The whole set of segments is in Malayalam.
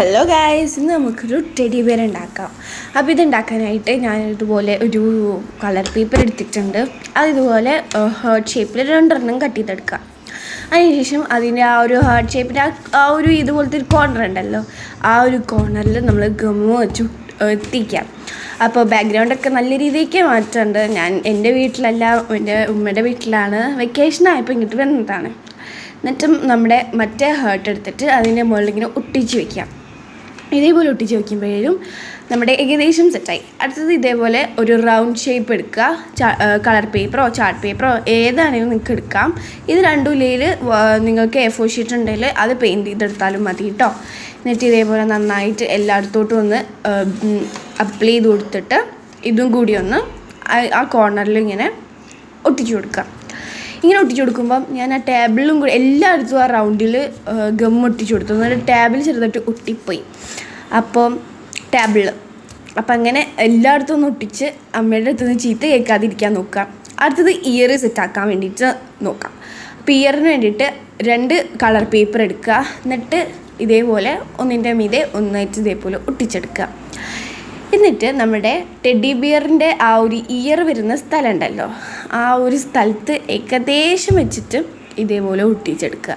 ഹലോ ഗായ്സ്, ഇന്ന് നമുക്കൊരു ടെഡി ബിയർ ഉണ്ടാക്കാം. അപ്പോൾ ഇതുണ്ടാക്കാനായിട്ട് ഞാനിതുപോലെ ഒരു കളർ പേപ്പർ എടുത്തിട്ടുണ്ട്. അതിതുപോലെ ഹാർട്ട് ഷേപ്പിൽ 2 കട്ട് ചെയ്തെടുക്കുക. അതിനുശേഷം അതിൻ്റെ ആ ഒരു ഹാർട്ട് ഷേപ്പിൻ്റെ ആ ഒരു ഇതുപോലത്തെ ഒരു കോർണർ ഉണ്ടല്ലോ, ആ ഒരു കോർണറിൽ നമ്മൾ ഗമ്മ് വെച്ച് എത്തിക്കാം. അപ്പോൾ ബാക്ക്ഗ്രൗണ്ടൊക്കെ നല്ല രീതിക്ക് മാറ്റുന്നുണ്ട്. ഞാൻ എൻ്റെ വീട്ടിലല്ല, എൻ്റെ ഉമ്മയുടെ വീട്ടിലാണ്. വെക്കേഷൻ ആയപ്പോൾ ഇങ്ങോട്ട് വന്നതാണ്. എന്നിട്ടും നമ്മുടെ മറ്റേ ഹാർട്ട് എടുത്തിട്ട് അതിൻ്റെ മുകളിൽ ഇങ്ങനെ ഒട്ടിച്ച് വയ്ക്കാം. ഇതേപോലെ ഒട്ടിച്ച് വയ്ക്കുമ്പോഴേക്കും നമ്മുടെ ഏകദേശം സെറ്റായി. അടുത്തത് ഇതേപോലെ ഒരു റൗണ്ട് ഷേപ്പ് എടുക്കുക. കളർ പേപ്പറോ ചാർട്ട് പേപ്പറോ ഏതാണെങ്കിലും നിങ്ങൾക്ക് എടുക്കാം. ഇത് രണ്ടുലയിൽ നിങ്ങൾക്ക് A4 ഷീറ്റ് ഉണ്ടെങ്കിൽ അത് പെയിൻറ്റ് ചെയ്തെടുത്താലും മതി കേട്ടോ. എന്നിട്ട് ഇതേപോലെ നന്നായിട്ട് എല്ലായിടത്തോട്ടും ഒന്ന് അപ്ലൈ ചെയ്ത് കൊടുത്തിട്ട് ഇതും കൂടി ഒന്ന് ആ കോർണറിൽ ഇങ്ങനെ ഒട്ടിച്ചു കൊടുക്കുക. ഇങ്ങനെ ഒട്ടിച്ചു കൊടുക്കുമ്പം ഞാൻ ആ ടേബിളിലും കൂടി എല്ലായിടത്തും ആ റൗണ്ടിൽ ഗം ഒട്ടിച്ചു കൊടുത്തു. എന്നിട്ട് ടേബിൾ ചെറുതായിട്ട് ഒട്ടിപ്പോയി. അപ്പം അങ്ങനെ എല്ലായിടത്തും ഒന്ന് ഒട്ടിച്ച് അമ്മയുടെ അടുത്ത് നിന്ന് ചീത്ത കേൾക്കാതിരിക്കാൻ നോക്കാം. അടുത്തത് ഇയർ സെറ്റാക്കാൻ വേണ്ടിയിട്ട് നോക്കാം. അപ്പോൾ ഇയറിന് വേണ്ടിയിട്ട് 2 കളർ പേപ്പർ എടുക്കുക. എന്നിട്ട് ഇതേപോലെ ഒന്നിൻ്റെ മീതെ ഒന്നായിട്ട് ഇതേപോലെ ഒട്ടിച്ചെടുക്കുക. എന്നിട്ട് നമ്മുടെ ടെഡി ബിയറിൻ്റെ ആ ഒരു ഇയർ വരുന്ന സ്ഥലം ഉണ്ടല്ലോ, ആ ഒരു സ്ഥലത്ത് ഏകദേശം വെച്ചിട്ട് ഇതേപോലെ ഒട്ടിച്ചെടുക്കുക.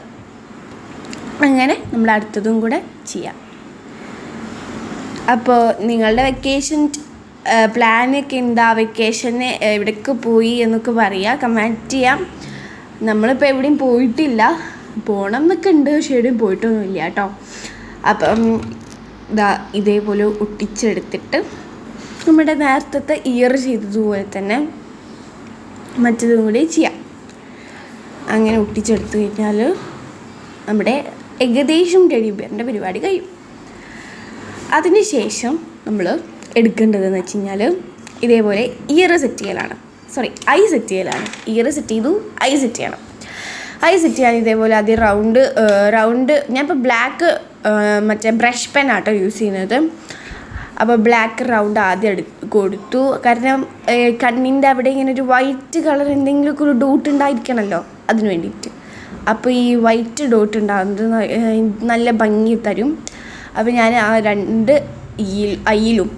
അങ്ങനെ നമ്മൾ അടുത്തതും കൂടെ ചെയ്യാം. അപ്പോൾ നിങ്ങളുടെ വെക്കേഷൻ പ്ലാനൊക്കെ എന്താ, വെക്കേഷന് എവിടേക്ക് പോയി എന്നൊക്കെ പറയുക, കമൻറ്റ് ചെയ്യാം. നമ്മളിപ്പോൾ എവിടെയും പോയിട്ടില്ല, പോകണം എന്നൊക്കെ ഉണ്ട്, പക്ഷേ എവിടെയും പോയിട്ടൊന്നുമില്ല കേട്ടോ. അപ്പം ഇതേപോലെ ഒട്ടിച്ചെടുത്തിട്ട് നമ്മുടെ നേരത്തെ ഇയർ ചെയ്തതുപോലെ തന്നെ മറ്റതും കൂടി ചെയ്യാം. അങ്ങനെ ഒട്ടിച്ചെടുത്ത് കഴിഞ്ഞാൽ നമ്മുടെ ഏകദേശം ടെഡി ബിയറിൻ്റെ പരിപാടി കഴിയും. അതിന് ശേഷം നമ്മൾ എടുക്കേണ്ടതെന്ന് വെച്ച് കഴിഞ്ഞാൽ ഇതേപോലെ ഇയർ സെറ്റ് ചെയ്യലാണ്, ഐ സെറ്റ് ചെയ്യലാണ്. ഇയർ സെറ്റ് ചെയ്തു, ഐ സെറ്റ് ചെയ്യണം. ഐ സെറ്റ് ചെയ്യാൻ ഇതേപോലെ ആദ്യം റൗണ്ട് ഞാനിപ്പോൾ ബ്ലാക്ക് മറ്റേ ബ്രഷ് പെൻ ആട്ടോ യൂസ് ചെയ്യുന്നത്. അപ്പോൾ ബ്ലാക്ക് റൗണ്ട് ആദ്യം കൊടുത്തു. കാരണം കണ്ണിൻ്റെ അവിടെ ഇങ്ങനെ ഒരു വൈറ്റ് കളർ എന്തെങ്കിലുമൊക്കെ ഒരു ഡോട്ട് ഉണ്ടായിരിക്കണമല്ലോ, അതിന് വേണ്ടിയിട്ട്. അപ്പോൾ ഈ വൈറ്റ് ഡോട്ട് ഉണ്ടാകുന്നത് നല്ല ഭംഗി തരും. അപ്പോൾ ഞാൻ ആ 2 ഐയിലും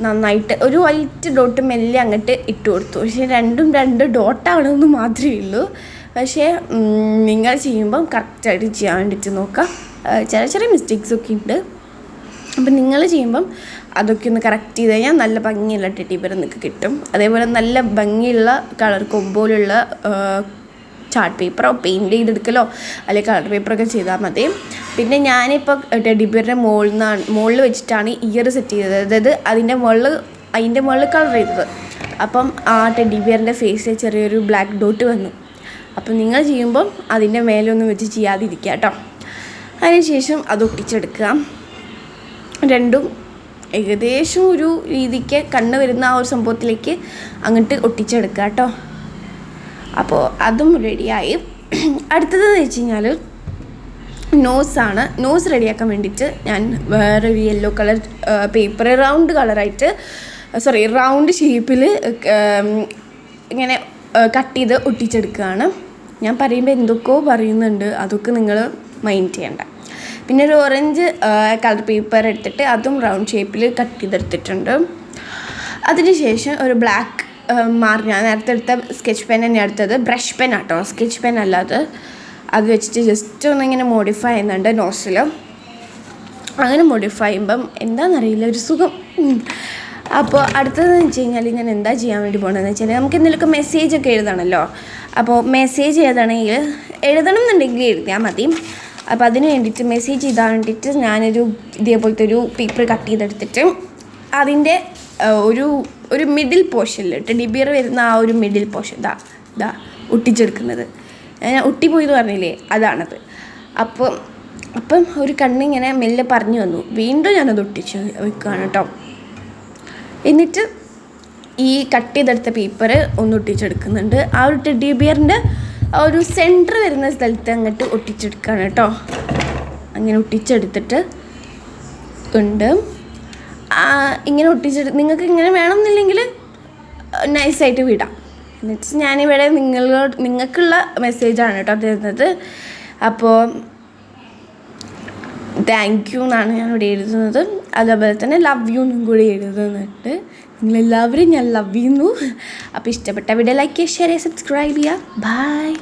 നന്നായിട്ട് ഒരു വൈറ്റ് ഡോട്ട് മെല്ലെ അങ്ങോട്ട് ഇട്ട് കൊടുത്തു. പക്ഷേ 2 ഡോട്ടാണെന്ന് മാത്രമേ ഉള്ളൂ. പക്ഷേ നിങ്ങൾ ചെയ്യുമ്പം കറക്റ്റായിട്ട് ചെയ്യാൻ വേണ്ടിയിട്ട് നോക്കാം. ചെറിയ മിസ്റ്റേക്സൊക്കെ ഉണ്ട്. അപ്പം നിങ്ങൾ ചെയ്യുമ്പം അതൊക്കെ ഒന്ന് കറക്റ്റ് ചെയ്ത് കഴിഞ്ഞാൽ നല്ല ഭംഗിയുള്ള ടെഡി ബിയർ നിങ്ങൾക്ക് കിട്ടും. അതേപോലെ നല്ല ഭംഗിയുള്ള കളർ കൊമ്പോലുള്ള ചാർട്ട് പേപ്പറോ പെയിൻറ്റ് ചെയ്തെടുക്കലോ അല്ലെങ്കിൽ കളർ പേപ്പറൊക്കെ ചെയ്താൽ മതി. പിന്നെ ഞാനിപ്പോൾ ടെഡി ബിയറിൻ്റെ മുകളിൽ വെച്ചിട്ടാണ് ഇയർ സെറ്റ് ചെയ്തത്. അതായത് അതിൻ്റെ മുകളിൽ കളർ ചെയ്തത്. അപ്പം ആ ടെഡി ബിയറിൻ്റെ ഫേസിൽ ചെറിയൊരു ബ്ലാക്ക് ഡോട്ട് വന്നു. അപ്പം നിങ്ങൾ ചെയ്യുമ്പം അതിൻ്റെ മേലൊന്നും വെച്ച് ചെയ്യാതിരിക്കുക കേട്ടോ. അതിനുശേഷം അത് ഒട്ടിച്ചെടുക്കുക. 2 ഏകദേശം ഒരു രീതിക്ക് കണ്ണ് വരുന്ന ആ ഒരു സംഭവത്തിലേക്ക് അങ്ങോട്ട് ഒട്ടിച്ചെടുക്കുക കേട്ടോ. അപ്പോൾ അതും റെഡിയായി. അടുത്തതെന്ന് വെച്ച് കഴിഞ്ഞാൽ നോസാണ്. നോസ് റെഡിയാക്കാൻ വേണ്ടിയിട്ട് ഞാൻ വേറൊരു യെല്ലോ കളർ പേപ്പർ റൗണ്ട് ഷേപ്പിൽ ഇങ്ങനെ കട്ട് ചെയ്ത് ഒട്ടിച്ചെടുക്കുകയാണ്. ഞാൻ പറയുമ്പോൾ എന്തൊക്കെയോ പറയുന്നുണ്ട്, അതൊക്കെ നിങ്ങൾ മൈൻഡ് ചെയ്യണ്ട. പിന്നെ ഒരു ഓറഞ്ച് കളർ പേപ്പർ എടുത്തിട്ട് അതും റൗണ്ട് ഷേപ്പിൽ കട്ട് ചെയ്തെടുത്തിട്ടുണ്ട്. അതിനുശേഷം ഒരു ബ്ലാക്ക് ഞാൻ നേരത്തെ എടുത്ത സ്കെച്ച് പെൻ തന്നെ എടുത്തത്, ബ്രഷ് പെൻ ആട്ടോ, സ്കെച്ച് പെൻ അല്ലാതെ. അത് വെച്ചിട്ട് ജസ്റ്റ് ഒന്നിങ്ങനെ മോഡിഫൈ ചെയ്യുന്നുണ്ട് നോസിൽ. അങ്ങനെ മോഡിഫൈ ചെയ്യുമ്പം എന്താണെന്നറിയില്ല, ഒരു സുഖം. അപ്പോൾ അടുത്തതെന്ന് വെച്ച് കഴിഞ്ഞാൽ ഞാൻ എന്താ ചെയ്യാൻ വേണ്ടി പോകണമെന്ന് വെച്ചാൽ നമുക്ക് എന്തെങ്കിലുമൊക്കെ മെസ്സേജൊക്കെ എഴുതണമല്ലോ. അപ്പോൾ മെസ്സേജ് എഴുതണം എന്നുണ്ടെങ്കിൽ എഴുതിയാൽ മതി. അപ്പോൾ അതിന് വേണ്ടിയിട്ട് മെസ്സേജ് ചെയ്താൽ വേണ്ടിയിട്ട് ഞാനൊരു ഇതേപോലത്തെ ഒരു പേപ്പർ കട്ട് ചെയ്തെടുത്തിട്ട് അതിൻ്റെ ഒരു മിഡിൽ പോർഷനിൽ ടെഡി ബിയർ വരുന്ന ആ ഒരു മിഡിൽ പോർഷൻ ഒട്ടിച്ചെടുക്കുന്നത്. ഞാൻ ഒട്ടിപ്പോയി എന്ന് പറഞ്ഞില്ലേ, അതാണത്. അപ്പം ഒരു കണ്ണിങ്ങനെ മെല്ലെ പറഞ്ഞു വന്നു. വീണ്ടും ഞാനത് ഒട്ടിച്ച് വെക്കുകയാണ് കേട്ടോ. എന്നിട്ട് ഈ കട്ട് ചെയ്തെടുത്ത പേപ്പർ ഒന്ന് ഒട്ടിച്ചെടുക്കുന്നുണ്ട്. ആ ഒരു ടെഡി ബിയറിൻ്റെ ആ ഒരു സെൻറ്റർ വരുന്ന സ്ഥലത്ത് അങ്ങോട്ട് ഒട്ടിച്ചെടുക്കുകയാണ് കേട്ടോ. അങ്ങനെ ഒട്ടിച്ചെടുത്തിട്ട് ഉണ്ട്. ഇങ്ങനെ നിങ്ങൾക്ക് ഇങ്ങനെ വേണമെന്നില്ലെങ്കിൽ നൈസായിട്ട് വിടാം. എന്നിട്ട് ഞാനിവിടെ നിങ്ങൾക്കുള്ള മെസ്സേജാണ് കേട്ടോ തരുന്നത്. അപ്പോൾ താങ്ക് യു എന്നാണ് ഞാനിവിടെ എഴുതുന്നത്. അതേപോലെ തന്നെ ലവ് യു എന്നും കൂടി എഴുതുന്നുണ്ട്. നിങ്ങളെല്ലാവരും ഞാൻ ലവ് ചെയ്യുന്നു. അപ്പോൾ ഇഷ്ടപ്പെട്ട വീഡിയോ ലൈക്ക് ചെയ്യുക, ഷെയർ ചെയ്യുക, സബ്സ്ക്രൈബ് ചെയ്യുക. ബൈ.